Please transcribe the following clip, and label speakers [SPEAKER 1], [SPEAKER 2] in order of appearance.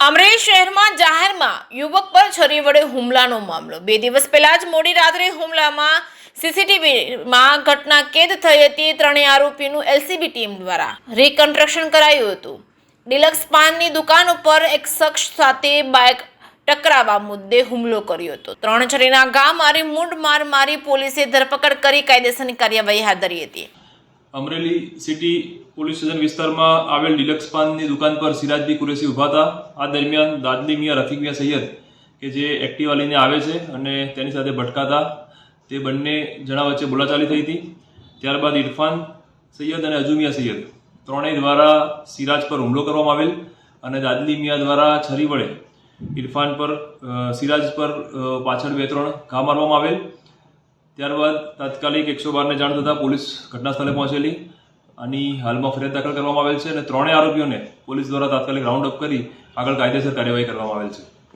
[SPEAKER 1] અમરેલી શહેરમાં જાહેરમાં યુવક પર છરી વડે હુમલાનો મામલો 2 દિવસ પહેલા જ મોડી રાત્રે હુમલામાં સીસીટીવીમાં ઘટના કેદ થઈ હતી। ત્રણેય આરોપીનું એલસીબી ટીમ દ્વારા રિકન્સ્ટ્રક્શન કરાયું હતું। ડિલક્સ પાનની દુકાન ઉપર એક શખ્સ સાથે બાઇક ટકરાવા મુદ્દે હુમલો કર્યો હતો। 3 છરીના ઘા મારી મૂંઢ મારી પોલીસે ધરપકડ કરી કાયદેસરની કાર્યવાહી હાથ ધરી હતી।
[SPEAKER 2] અમરેલી સિટી પોલીસ સ્ટેશન વિસ્તારમાં આવેલ ડિલક્સ પાનની દુકાન પર સિરાજબી કુરેશી ઊભા હતા। આ દરમિયાન દાદલી મિયા રફીક મિયા સૈયદ કે જે એક્ટિવા લઈને આવે છે અને તેની સાથે ભટકાતા તે બંને જણા વચ્ચે બોલાચાલી થઈ હતી। ત્યારબાદ ઇરફાન સૈયદ અને અજુ મિયા સૈયદ ત્રણેય દ્વારા સિરાજ પર હુમલો કરવામાં આવેલ અને દાદલી મિયા દ્વારા છરી વડે ઇરફાન પર સિરાજ પર પાછળ 2-3 ઘા મારવામાં આવેલ। ત્યારબાદ તાત્કાલિક 112ને જાણ થતાં પોલીસ ઘટના સ્થળે પહોંચેલી। આની હાલમાં ફરિયાદ દાખલ કરવામાં આવેલ છે અને ત્રણેય આરોપીઓને પોલીસ દ્વારા તાત્કાલિક રાઉન્ડ અપ કરી આગળ કાયદેસર કાર્યવાહી કરવામાં આવેલ છે।